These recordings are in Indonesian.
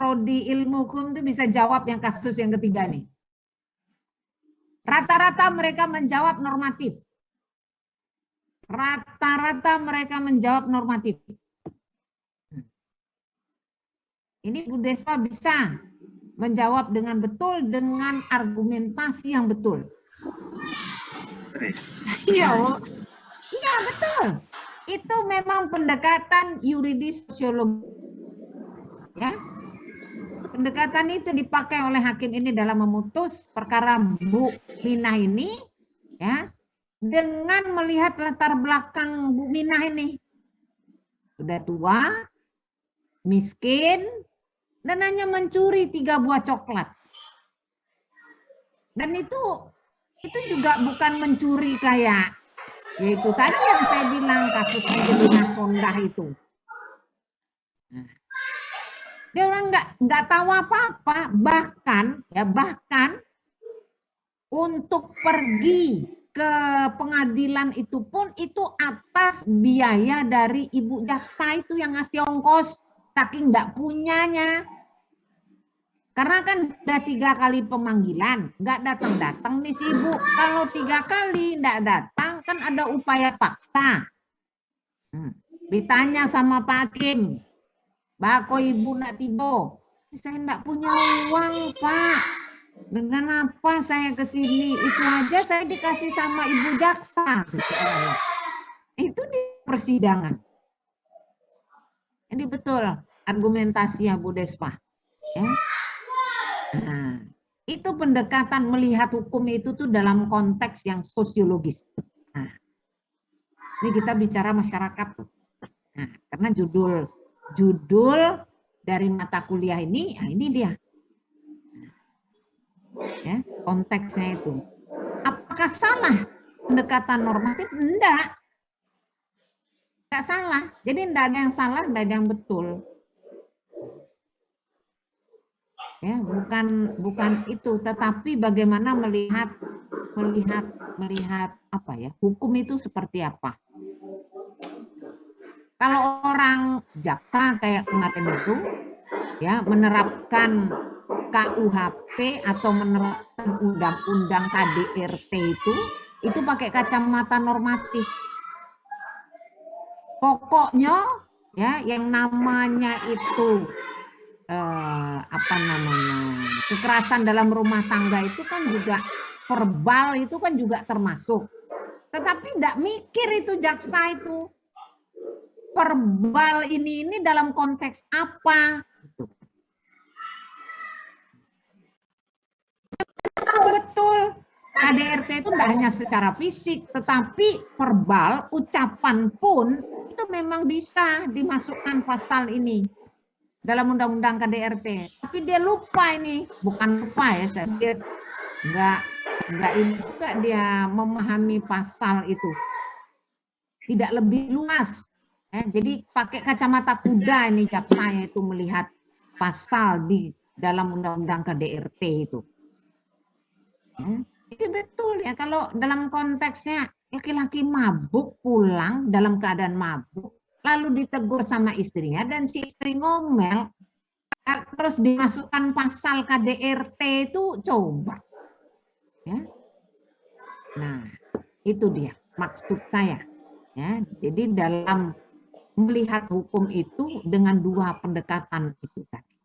prodi ilmu hukum itu bisa jawab yang kasus yang ketiga nih. Rata-rata mereka menjawab normatif. Rata-rata mereka menjawab normatif. Ini Bu Despa bisa menjawab dengan betul dengan argumentasi yang betul. Iya, Bu. Iya, betul. Itu memang pendekatan yuridis sosiologi. Ya. Pendekatan itu dipakai oleh hakim ini dalam memutus perkara Bu Minah ini, ya, dengan melihat latar belakang Bu Minah ini. Sudah tua, miskin, dan hanya mencuri 3 buah coklat. Dan itu juga bukan mencuri kayak, yaitu tadi yang saya bilang kasus Angelina Sondah itu. Dia orang nggak tahu apa-apa, bahkan untuk pergi ke pengadilan itu pun itu atas biaya dari ibu jaksa itu yang ngasih ongkos, saking nggak punyanya. Karena kan sudah 3 kali pemanggilan, nggak datang-datang nih si ibu. Kalau 3 kali nggak datang, kan ada upaya paksa. Ditanya sama Pak Hakim, "Bako ibu nak tibo?" "Saya enggak punya uang, Pak. Dengan apa saya ke sini? Itu aja saya dikasih sama ibu jaksa." Itu di persidangan. Jadi betul argumentasinya Bu Despa. Ya. Nah, itu pendekatan melihat hukum itu tuh dalam konteks yang sosiologis. Nah, ini kita bicara masyarakat. Nah, karena judul dari mata kuliah ini, nah ini dia. Ya, konteksnya itu. Apakah salah pendekatan normatif? Enggak. Enggak salah. Jadi enggak ada yang salah, enggak ada yang betul. Ya, bukan itu, tetapi bagaimana melihat apa ya, hukum itu seperti apa. Kalau orang jaksa kayak kemarin itu, ya, menerapkan KUHP atau menerapkan undang-undang KDRT itu pakai kacamata normatif. Pokoknya, ya, yang namanya itu kekerasan dalam rumah tangga itu kan juga verbal, itu kan juga termasuk. Tetapi tidak mikir itu jaksa itu. Verbal ini dalam konteks apa? Betul. KDRT itu tidak hanya secara fisik, tetapi verbal, ucapan pun itu memang bisa dimasukkan pasal ini dalam undang-undang KDRT. Tapi dia lupa ini, bukan lupa ya, saya pikir enggak ini juga dia memahami pasal itu. Tidak lebih luas. Jadi pakai kacamata kuda ini jaksanya itu melihat pasal di dalam undang-undang KDRT itu. Itu betul ya, kalau dalam konteksnya laki-laki mabuk pulang dalam keadaan mabuk, lalu ditegur sama istrinya dan si istri ngomel, terus dimasukkan pasal KDRT itu, coba. Ya. Nah, itu dia maksud saya. Ya, jadi dalam melihat hukum itu dengan 2 pendekatan itu tadi.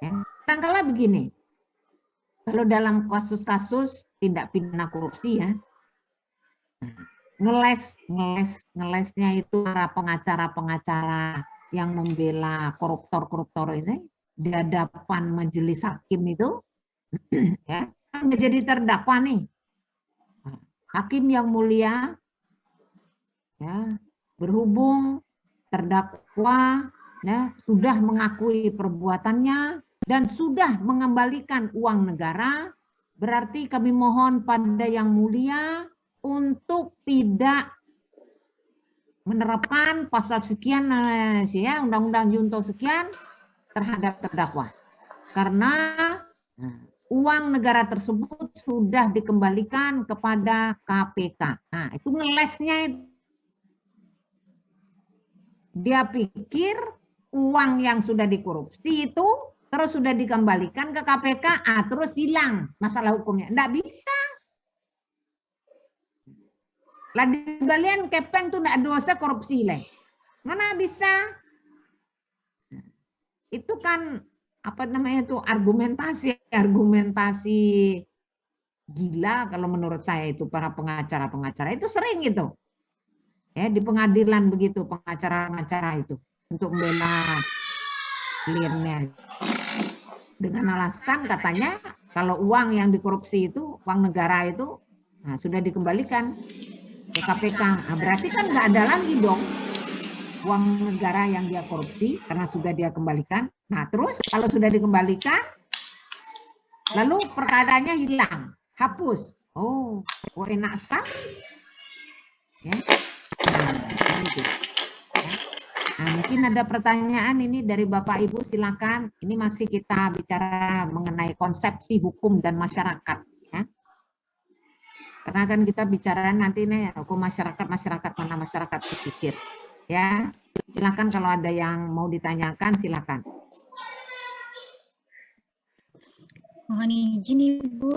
Ya. Kadang-kala begini, kalau dalam kasus-kasus tindak pidana korupsi ya, ngelesnya itu para pengacara-pengacara yang membela koruptor-koruptor ini di hadapan majelis hakim itu, ya, kan menjadi terdakwa nih. Hakim yang mulia, ya, berhubung terdakwa ya, sudah mengakui perbuatannya dan sudah mengembalikan uang negara, berarti kami mohon pada yang mulia untuk tidak menerapkan pasal sekian ya, undang-undang junto sekian terhadap terdakwa. Karena uang negara tersebut sudah dikembalikan kepada KPK. Nah, itu ngelesnya itu. Dia pikir uang yang sudah dikorupsi itu terus sudah dikembalikan ke KPK, terus hilang masalah hukumnya. Enggak bisa. Lah di balian kepeng tuh enggak dosa korupsi leh. Mana bisa? Itu kan apa namanya tuh argumentasi gila kalau menurut saya itu para pengacara itu sering gitu. Ya, di pengadilan begitu pengacara-pengacara itu untuk membela kliennya. Dengan alasan katanya kalau uang yang dikorupsi itu, uang negara itu sudah dikembalikan ke KPK. Nah, berarti kan nggak ada lagi dong uang negara yang dia korupsi karena sudah dia kembalikan. Nah, terus kalau sudah dikembalikan, lalu perkaranya hilang, hapus. Oh, enak sekali. Ya. Nah, mungkin ada pertanyaan ini dari Bapak Ibu, silakan. Ini masih kita bicara mengenai konsepsi hukum dan masyarakat. Ya. Karena kan kita bicara nanti nih hukum masyarakat mana masyarakat pesisir. Ya, silakan kalau ada yang mau ditanyakan silakan. Mohon izin Ibu.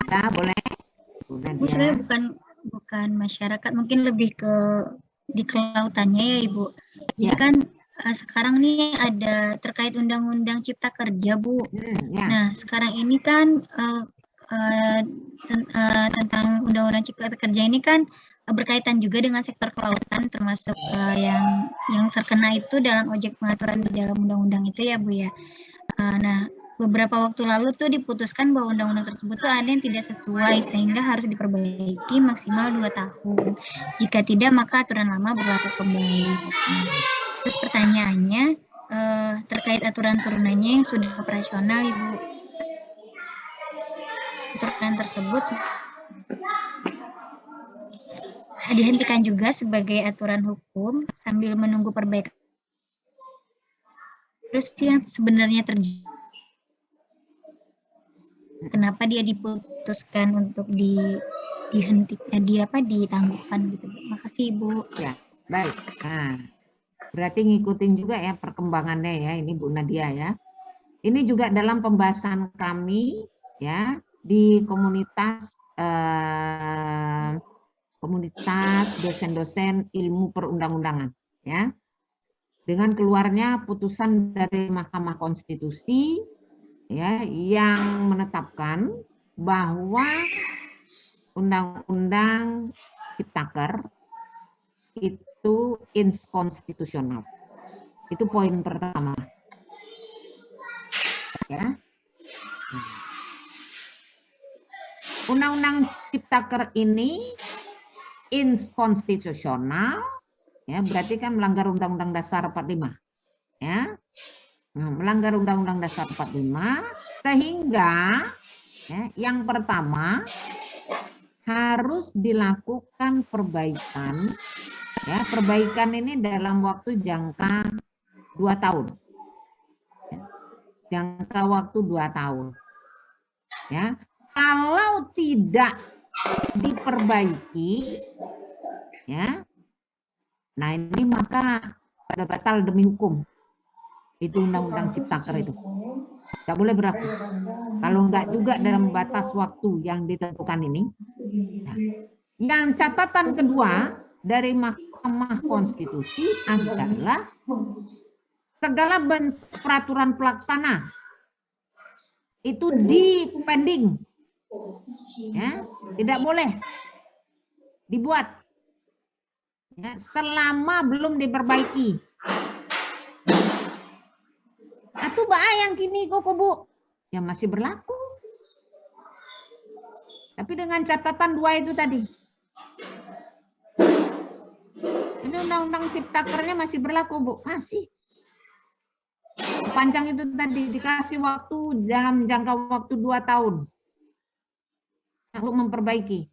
Ya boleh. Bu sebenarnya bukan masyarakat, mungkin lebih ke di kelautannya ya Ibu. Jadi kan sekarang nih ada terkait Undang-Undang Cipta Kerja Bu. Nah sekarang ini kan tentang Undang-Undang Cipta Kerja ini kan berkaitan juga dengan sektor kelautan, termasuk yang terkena itu dalam objek pengaturan di dalam undang-undang itu ya Bu ya. Nah beberapa waktu lalu tuh diputuskan bahwa undang-undang tersebut tuh ada yang tidak sesuai sehingga harus diperbaiki maksimal 2 tahun. Jika tidak maka aturan lama berlaku kembali. Terus pertanyaannya terkait aturan turunannya yang sudah operasional Ibu. Aturan tersebut dihentikan juga sebagai aturan hukum sambil menunggu perbaikan. Terus yang sebenarnya terjadi, kenapa dia diputuskan untuk dihentikan, ditangguhkan gitu. Makasih Ibu. Ya, baik. Nah, berarti ngikutin juga ya perkembangannya ya ini Bu Nadia ya. Ini juga dalam pembahasan kami ya di komunitas dosen-dosen ilmu perundang-undangan ya. Dengan keluarnya putusan dari Mahkamah Konstitusi ya yang menetapkan bahwa Undang-Undang Ciptaker itu inkonstitusional. Itu poin pertama. Ya. Undang-Undang Ciptaker ini inkonstitusional, ya berarti kan melanggar Undang-Undang Dasar 45, ya, melanggar Undang-Undang Dasar 45, sehingga ya, yang pertama harus dilakukan perbaikan, ya perbaikan ini dalam waktu jangka 2 tahun, ya, jangka waktu 2 tahun, ya. Kalau tidak diperbaiki, ya, nah ini maka pada batal demi hukum. Itu Undang-Undang Ciptaker itu. Tidak boleh berlaku. Kalau enggak juga dalam batas waktu yang ditentukan ini. Nah, yang catatan kedua dari Mahkamah Konstitusi adalah segala bentuk peraturan pelaksana itu dipending. Ya, tidak boleh dibuat ya, selama belum diperbaiki. Atau yang kini kok Bu yang masih berlaku. Tapi dengan catatan 2 itu tadi. Ini Undang-Undang Ciptakernya masih berlaku Bu, masih. Panjang itu tadi dikasih waktu dalam jangka waktu 2 tahun. Untuk memperbaiki.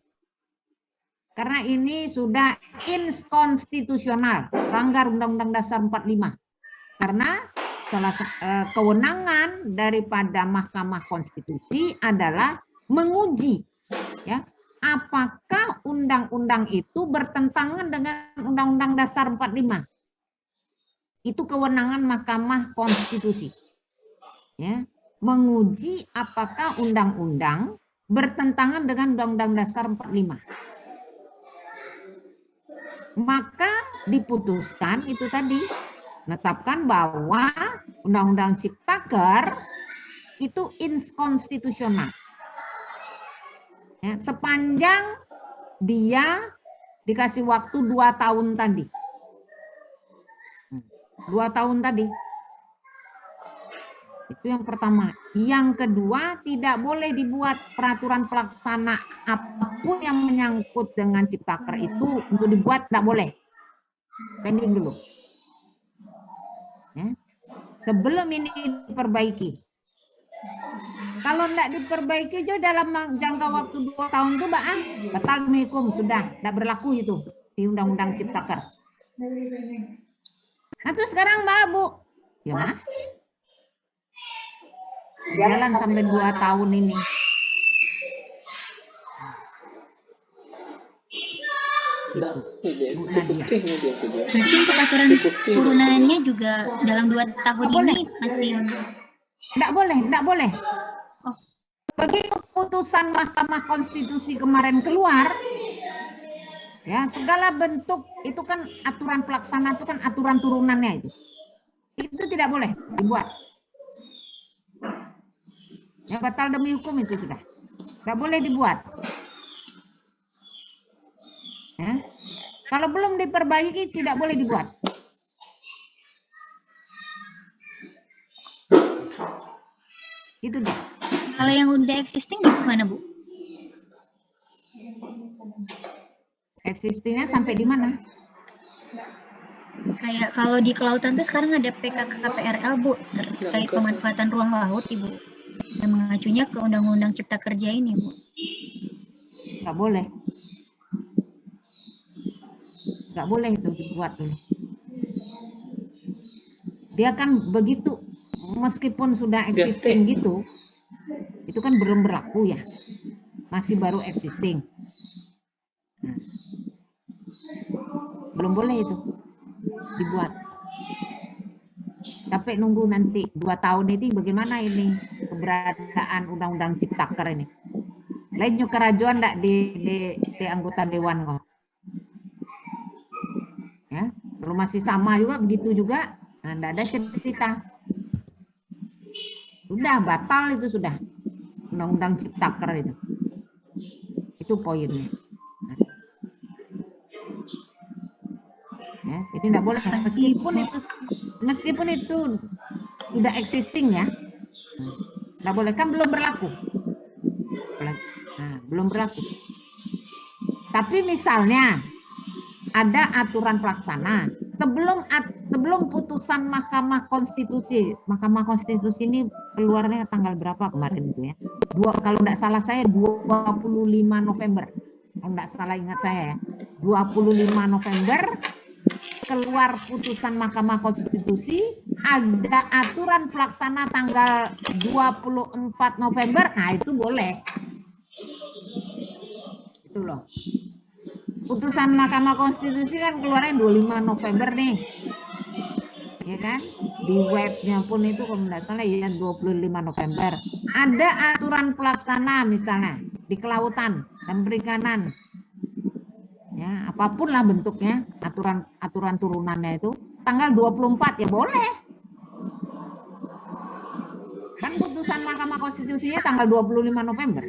Karena ini sudah inkonstitusional, melanggar Undang-Undang Dasar 45. Karena kewenangan daripada Mahkamah Konstitusi adalah menguji ya, apakah undang-undang itu bertentangan dengan Undang-Undang Dasar 45. Itu kewenangan Mahkamah Konstitusi. Ya, menguji apakah undang-undang bertentangan dengan Undang-Undang Dasar 45. Maka diputuskan itu tadi, menetapkan bahwa Undang-Undang Ciptaker itu inkonstitusional. Ya, sepanjang dia dikasih waktu 2 tahun tadi. 2 tahun tadi. Itu yang pertama. Yang kedua, tidak boleh dibuat peraturan pelaksana apapun yang menyangkut dengan Ciptaker itu untuk dibuat, tidak boleh. Pending dulu. Ya. Sebelum ini diperbaiki. Kalau tidak diperbaiki aja dalam jangka waktu 2 tahun itu, batal demi hukum, sudah tidak berlaku itu di Undang-Undang Ciptaker. Nah, terus sekarang Mbak Bu, ya Mas, jalan sampai 2 tahun ini. Bu Nadia. Berarti untuk aturan turunannya juga dalam 2 tahun ini masih Tidak boleh, tidak boleh. Begitu putusan Mahkamah Konstitusi kemarin keluar, ya segala bentuk itu kan aturan pelaksana itu kan aturan turunannya itu tidak boleh dibuat. Ya batal demi hukum itu sudah, tidak boleh dibuat. Ya. Kalau belum diperbaiki tidak boleh dibuat. Itu dia. kalau yang udah existing gimana Bu? Existingnya sampai di mana? Kayak kalau di kelautan tuh sekarang ada PKKPRL Bu terkait pemanfaatan ruang laut Ibu. Yang mengacunya ke Undang-Undang Cipta Kerja ini Bu. Nggak boleh. Nggak boleh itu dibuat dulu. Dia kan begitu, meskipun sudah existing gitu, itu kan belum berlaku ya. Masih baru existing. Nah, belum boleh itu dibuat. Sampai nunggu nanti 2 tahun ini bagaimana ini keberadaan Undang-Undang Ciptaker ini. Lainnya kerajuan enggak di anggota dewan kok. Ya, kalau masih sama juga begitu juga, nah, enggak ada cerita. Sudah batal itu sudah. Undang-Undang Ciptaker itu. Itu poinnya. Ya, jadi enggak boleh meskipun itu sudah existing ya. Enggak boleh, kan belum berlaku. Nah, belum berlaku. Tapi misalnya ada aturan pelaksana sebelum putusan Mahkamah Konstitusi ini keluarnya tanggal berapa kemarin itu ya? Kalau enggak salah saya 25 November. Kalau enggak salah ingat saya ya. 25 November keluar putusan Mahkamah Konstitusi, ada aturan pelaksana tanggal 24 November, nah itu boleh. Itu loh. Putusan Mahkamah Konstitusi kan keluarnya 25 November nih. Ya kan? Di webnya pun itu kalau tidak salah ya 25 November. Ada aturan pelaksana misalnya di kelautan dan perikanan. Ya, apapun lah bentuknya, aturan turunannya itu tanggal 24 ya boleh. Kan putusan Mahkamah Konstitusinya tanggal 25 November.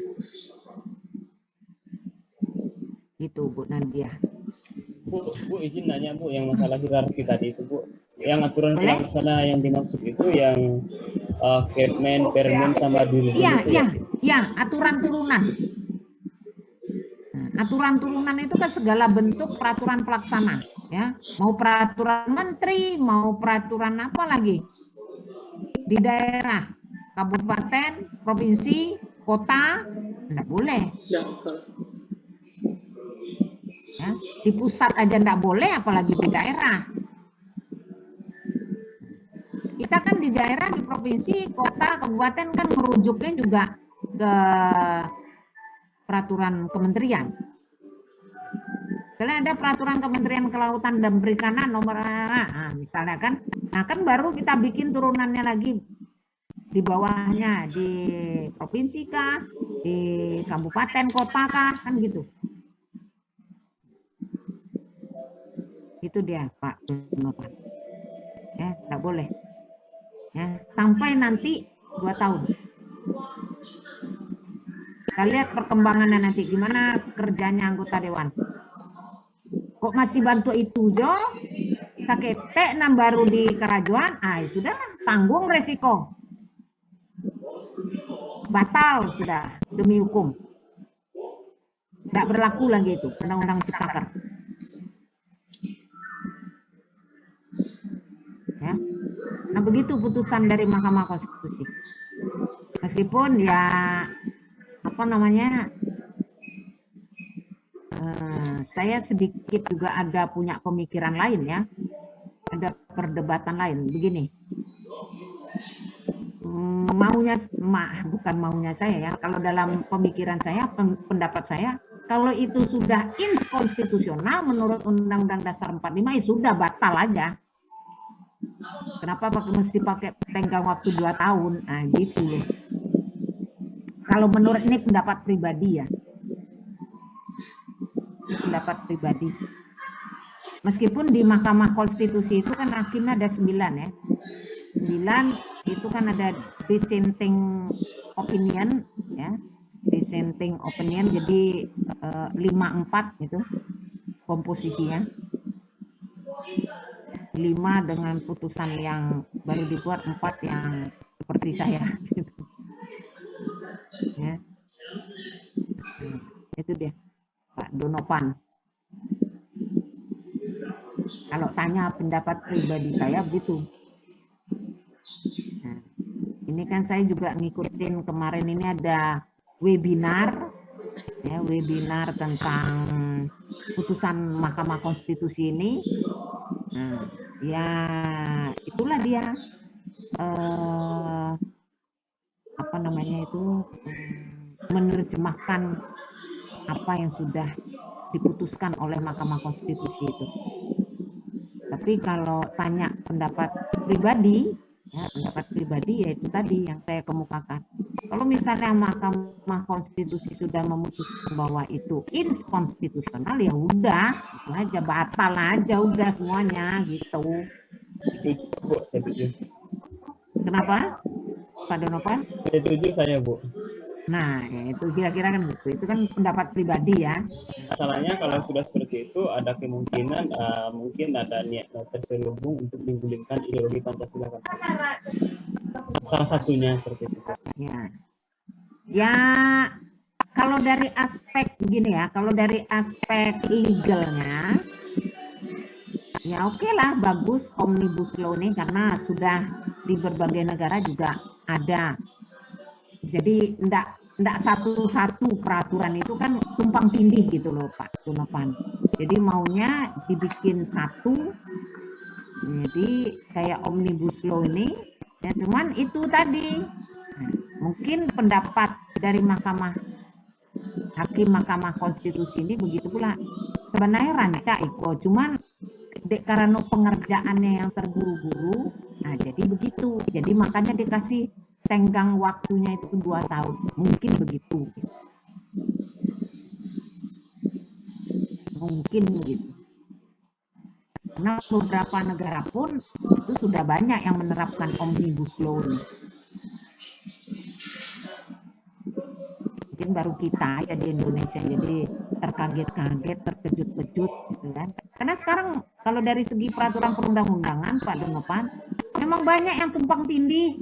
Itu Bu Nadia. Bu izin nanya Bu, yang masalah hierarki tadi itu Bu, yang aturan pelaksana yang dimaksud itu yang Kepmen, Permen sama Dirjen itu ya? Iya, aturan turunan. Aturan turunan itu kan segala bentuk peraturan pelaksana, ya. Mau peraturan menteri, mau peraturan apa lagi di daerah, kabupaten, provinsi, kota, enggak boleh. Ya, di pusat aja enggak boleh, apalagi di daerah. Kita kan di daerah, di provinsi, kota, kabupaten kan merujuknya juga ke peraturan kementerian. Kalau ada peraturan Kementerian Kelautan dan Perikanan nomor misalnya kan Nah, kan baru kita bikin turunannya lagi di bawahnya, di provinsi kah, di kabupaten, kota kah, kan gitu. Itu dia Pak Donovan. Ya, nggak boleh. Ya, sampai nanti 2 tahun. Kita lihat perkembangannya nanti gimana kerjanya anggota dewan. Kok masih bantu itu jo? Sakete nan baru di kerajuan, sudah tanggung resiko. Batal sudah demi hukum. Tidak berlaku lagi itu undang-undang Ciptaker. Ya. Nah, begitu putusan dari Mahkamah Konstitusi. Meskipun ya apa namanya, saya sedikit juga ada punya pemikiran lain ya, ada perdebatan lain. Begini, bukan maunya saya ya, kalau dalam pemikiran saya, pendapat saya, kalau itu sudah inkonstitusional menurut Undang-Undang Dasar 45 ya sudah batal aja. Kenapa mesti pakai tenggang waktu 2 tahun? Nah gitu loh. Kalau menurut ini pendapat pribadi ya. Ini pendapat pribadi. Meskipun di Mahkamah Konstitusi itu kan hakimnya ada 9 ya. 9 itu kan ada dissenting opinion ya. Dissenting opinion jadi 5-4 itu komposisinya. 5 dengan putusan yang baru dibuat, 4 yang seperti saya. Ya. Itu dia Pak Donovan. Kalau tanya pendapat pribadi saya begitu. Nah, ini kan saya juga ngikutin kemarin ini ada webinar ya, webinar tentang putusan Mahkamah Konstitusi ini. Nah, ya itulah dia apa namanya itu, menerjemahkan apa yang sudah diputuskan oleh Mahkamah Konstitusi itu. Tapi kalau tanya pendapat pribadi, ya, pendapat pribadi yaitu tadi yang saya kemukakan. Kalau misalnya Mahkamah Konstitusi sudah memutuskan bahwa itu inkonstitusional, ya udah, itu aja, batal aja udah semuanya gitu. Itu Bu, saya setuju. Kenapa, Pak Donovan? Setuju saya Bu. Nah, ya itu kira-kira kan gitu. Itu kan pendapat pribadi ya. Masalahnya kalau sudah seperti itu ada kemungkinan mungkin ada niat terselubung untuk menggulingkan ideologi Pancasila. Salah satunya seperti itu. Ya. Ya, kalau dari aspek begini ya, kalau dari aspek legalnya, ya oke lah, bagus Omnibus Law ini karena sudah di berbagai negara juga ada. Jadi enggak satu-satu peraturan itu kan tumpang tindih gitu loh Pak Donovan. Jadi maunya dibikin satu. Jadi kayak Omnibus Law ini, ya cuman itu tadi. Nah, mungkin pendapat dari Hakim Mahkamah Konstitusi ini begitu pula. Sebenarnya rancak Iko, cuman karena pengerjaannya yang terburu-buru, nah jadi begitu. Jadi makanya dikasih tenggang waktunya itu 2 tahun. Mungkin begitu. Mungkin begitu. Karena beberapa negara pun itu sudah banyak yang menerapkan Omnibus Law ini. Mungkin baru kita ya di Indonesia jadi terkaget-kaget, terkejut-kejut gitu kan. Karena sekarang kalau dari segi peraturan perundang-undangan Pak Donovan, memang banyak yang tumpang tindih.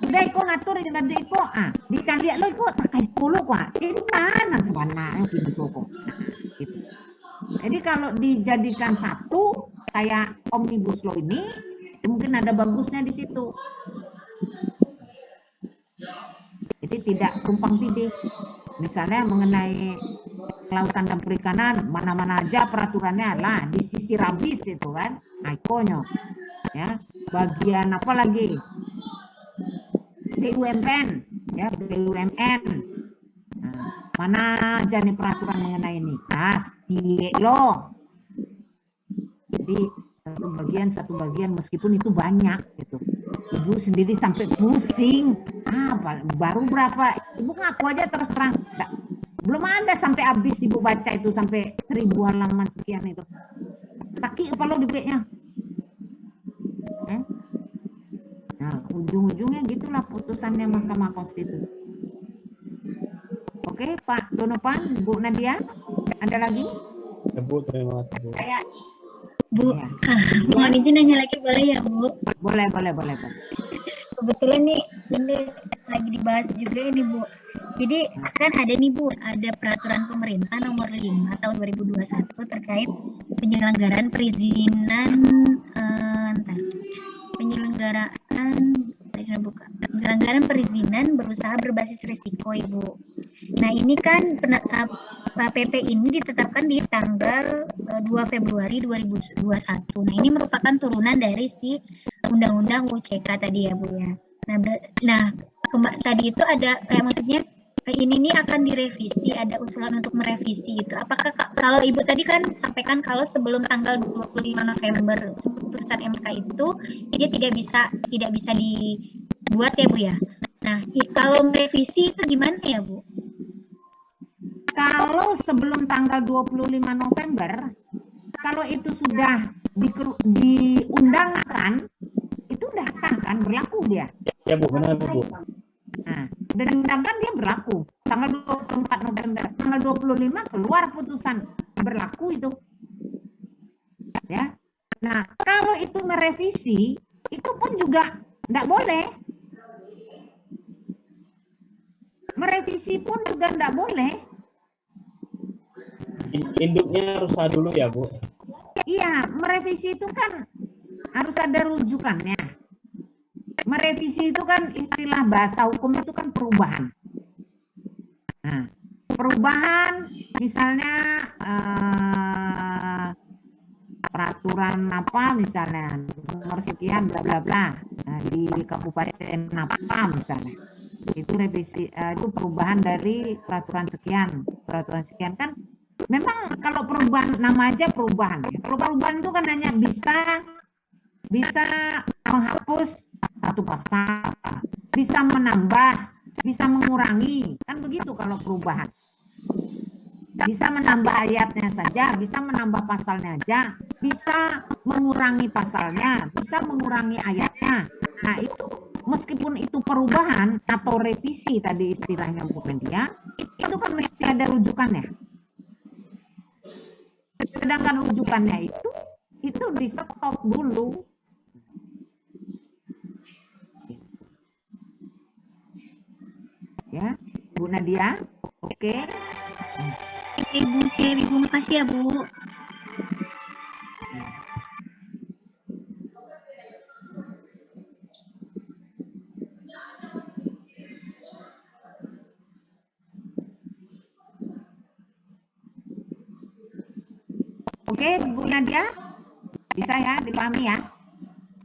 Udah iko ngatur nanti iko dicari lo iko terkait puluh kok itu kanan sebenarnya gitu kok. Gitu. Jadi kalau dijadikan satu kayak Omnibus Law ini, mungkin ada bagusnya di situ. Jadi tidak tumpang tindih. Misalnya mengenai kelautan dan perikanan, mana-mana aja peraturannya lah di sisi habis itu kan, ikonnya. Ya, bagian apa lagi? BUMN, ya BUMN. Nah, mana aja nih peraturan mengenai ini? Cilik lo. Jadi satu bagian meskipun itu banyak gitu. Ibu sendiri sampai pusing. Baru berapa? Ibu ngaku aja terus terang. Belum ada sampai habis ibu baca itu sampai 1000 halaman sekian itu. Sakit kepala dibeknya. Nah, ujung-ujungnya gitulah putusannya Mahkamah Konstitusi. Oke, Pak Donovan, Bu Nadia, ada lagi? Ya, Bu, terima kasih, Bu. Bu, Ya. mohon izin nanya lagi boleh ya, Bu? Boleh. Kebetulan nih ini lagi dibahas juga ini, Bu. Jadi kan ada nih, Bu, ada peraturan pemerintah nomor 5 tahun 2021 terkait penyelenggaraan perizinan penyelenggaraan perizinan berusaha berbasis risiko, Ibu. Nah, ini kan PP ini ditetapkan di tanggal 2 Februari 2021. Nah, ini merupakan turunan dari si Undang-Undang UCK tadi ya, Bu ya. Tadi itu ada maksudnya ini nih akan direvisi, ada usulan untuk merevisi itu. Apakah kalau Ibu tadi kan sampaikan kalau sebelum tanggal 25 November putusan MK itu dia tidak bisa dibuat ya, Bu ya. Nah, kalau merevisi itu gimana ya, Bu? Kalau sebelum tanggal 25 November, kalau itu sudah diundangkan, itu udah sah kan, berlaku dia. Ya, Bu, benar, Bu. Nah, udah diundangkan dia berlaku. Tanggal 24 November, tanggal 25 keluar putusan berlaku itu. Ya. Nah, kalau itu merevisi, itu pun juga enggak boleh. Merevisi pun juga enggak boleh. Induknya harus sah dulu ya, Bu. Iya, merevisi itu kan harus ada rujukannya. Merevisi itu kan istilah bahasa hukum itu kan perubahan. Nah, perubahan misalnya peraturan apa misalnya nomor sekian bla bla bla di kabupaten apa misalnya. Itu revisi itu perubahan dari peraturan sekian kan. Memang kalau perubahan nama aja perubahan. Kalau perubahan itu kan hanya bisa menghapus satu pasal, bisa menambah, bisa mengurangi, kan begitu kalau perubahan. Bisa menambah ayatnya saja, bisa menambah pasalnya aja, bisa mengurangi pasalnya, bisa mengurangi ayatnya. Nah itu meskipun itu perubahan atau revisi tadi istilahnya Bu Nadia, itu kan mesti ada rujukannya. Sedangkan rujukannya itu di stop dulu. Ya, Bu Nadia, oke. Ibu Sherry, terima kasih ya, Bu. Oke, Bu Nadia, bisa ya dipahami ya?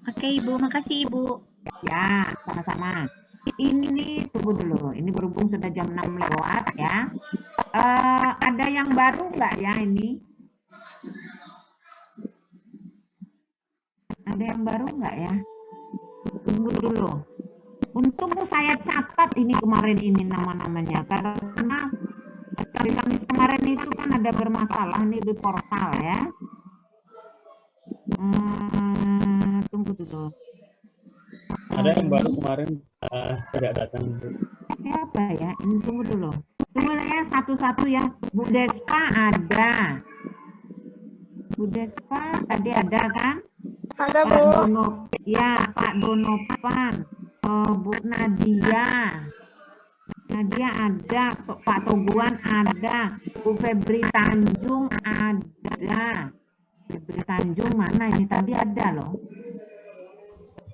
Oke, Ibu, makasih Ibu. Ya, sama-sama. Ini nih, tunggu dulu. Ini berhubung sudah jam 6 lewat ya. Ada yang baru nggak ya ini? Ada yang baru nggak ya? Tunggu dulu. Untung saya catat ini kemarin ini nama-namanya karena dari Kamis kemarin itu kan ada bermasalah nih di portal ya. Tunggu dulu. Ada yang baru kemarin tidak datang. Siapa ya? Ini tunggu dulu. Tunggu ya satu-satu ya. Bu Despa ada. Bu Despa tadi ada kan? Ada, Pak Bu. Dono, ya Pak Donovan. Bu Nadia. Nadia ada. Pak Toguan ada. Bu Febri Tanjung ada. Febri Tanjung mana ini? Tadi ada loh.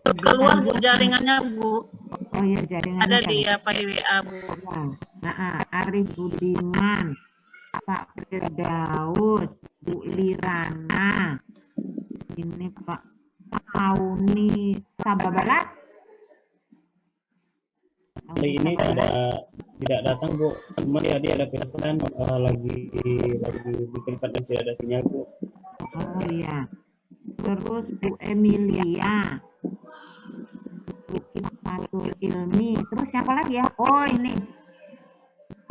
Keluar Bu jaringannya, Bu. Oh ya jaringan. Ada di WA, Bu. Arif Budiman, Pak Firdaus, Bu Lirana, ini Pak Pauni Sababalat. Hari ini tidak datang, Bu. Cuma tadi ada pesan lagi bikin dan tidak ada sinyal, Bu. Oh iya. terus Bu Emilia, Bu Ifatul Ilmi, terus siapa lagi ya? Oh ini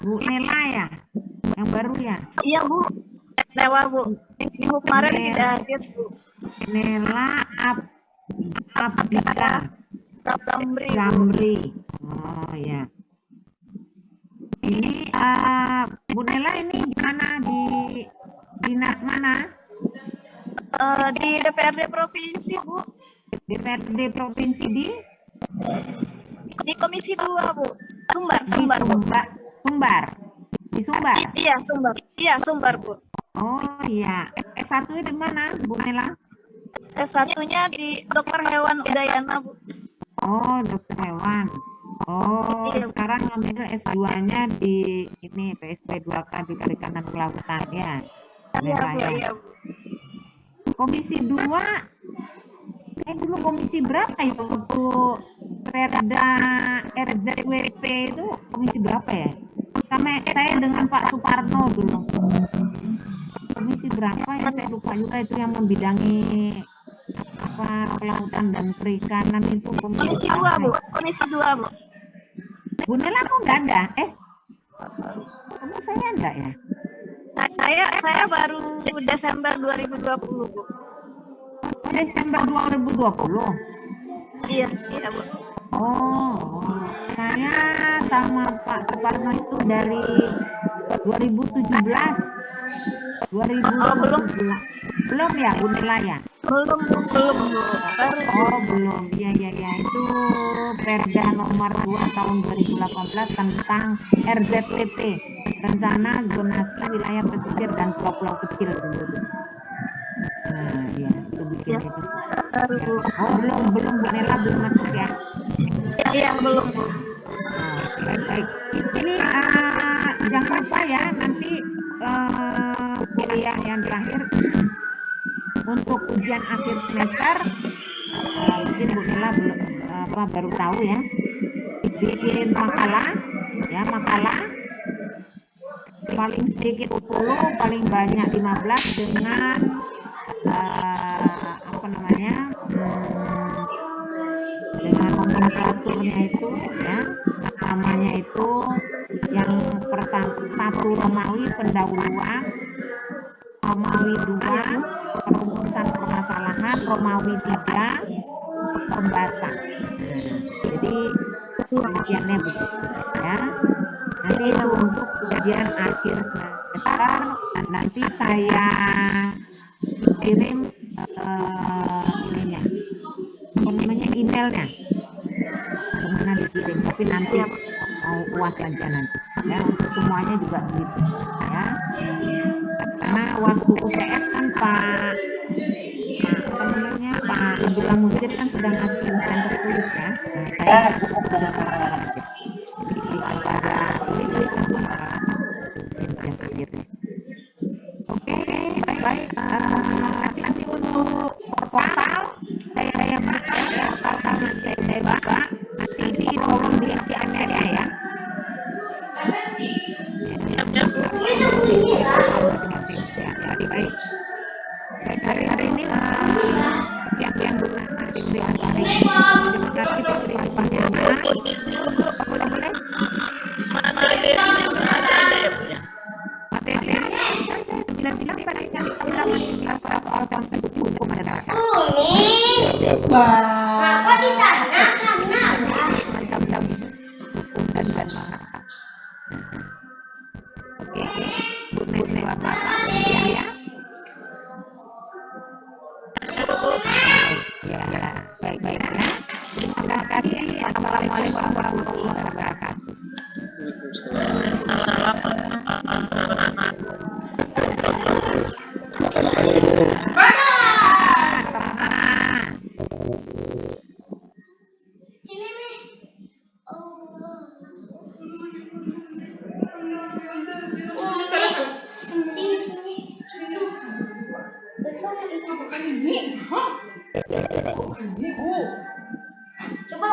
Bu Nela ya, yang baru ya. Iya Bu, lewat Bu. Minggu kemarin Nela. tidak hadir Bu. Nela Abdika Samri Bu. Gamri. Oh ya. Ini Bu Nela ini gimana, di dinas mana? Di DPRD provinsi Bu, DPRD provinsi di Komisi 2 Bu. Sumbar di Bu. Sumbar. Di Sumbar. Iya Sumbar. Iya Sumbar Bu. Oh iya. S1 di mana, Bu Nela? S1-nya di Dokter Hewan Udayana Bu. Oh, dokter hewan. Oh, Iya. sekarang ngambil S2-nya di ini PSP 2K di Perikanan Kelautan ya. Iya Nela, Bu. ya. Iya Bu. Komisi 2 dulu komisi berapa itu untuk Perda RZWP itu komisi berapa ya? Sama saya dengan Pak Suparno dulu. Komisi berapa ya, saya lupa juga, itu yang membidangi apa kelautan dan perikanan itu Komisi 2 berapa Bu. ya? Komisi 2 Bu. Bu Nela kok nggak ada? Kamu saya enggak ya? Nah, saya baru Desember 2020 Bu. Oh, Desember 2020. Iya Bu. Oh, saya sama Pak Suparno itu dari 2017. 2017. Belum ya, Bu Nela ya? Belum Bu. Baru. Oh, belum. Iya. Itu Perda nomor 2 tahun 2018 tentang RZWP, Rencana Zonasi Wilayah Pesisir dan Pulau-Pulau Kecil dulu. Nah, iya, itu bikin Ya. itu. Baru Ya. Bu. Oh, belum Bu Nela belum masuk ya. Iya belum Bu. Baik. Ini jangan lupa ya, nanti pilihan yang terakhir untuk ujian akhir semester, mungkin Bu Nela belum baru tahu ya, bikin makalah paling sedikit 10, paling banyak 15 dengan dengan nomenklaturnya itu ya, namanya itu yang pertama satu Romawi pendahuluan, Romawi 2 perumusan permasalahan, Romawi 3 pembahasan. Jadi ujiannya begitu ya. Nanti itu untuk ujian akhir semester, nanti saya kirim ininya, emailnya kemana dikirim, tapi nanti mau UAS aja nanti ya, untuk semuanya juga begitu ya, karena waktu UTS kan Pak Abdullah Musir kan sudah ngasih ujian tertulis ya. Nah, saya sudah kalah aja. Jadi antara ini sama ujian akhirnya. Oke, baik. Nanti untuk portal saya baca ya, portal nanti saya baca. Nanti tolong diisi aja ya. Baik. Hari ini yang bukan nanti lihat hari ini. Terima kasih terlihat panjangnya. Boleh? Materi saya bilang tadi kan kita masih bicara soal konstitusi hukum ada dasar. Kok di sana? Hukum dan masyarakat. Oke, Bu Nela ya. Ya, baik ya. Terima kasih. Assalamualaikum warahmatullahi wabarakatuh. Coba.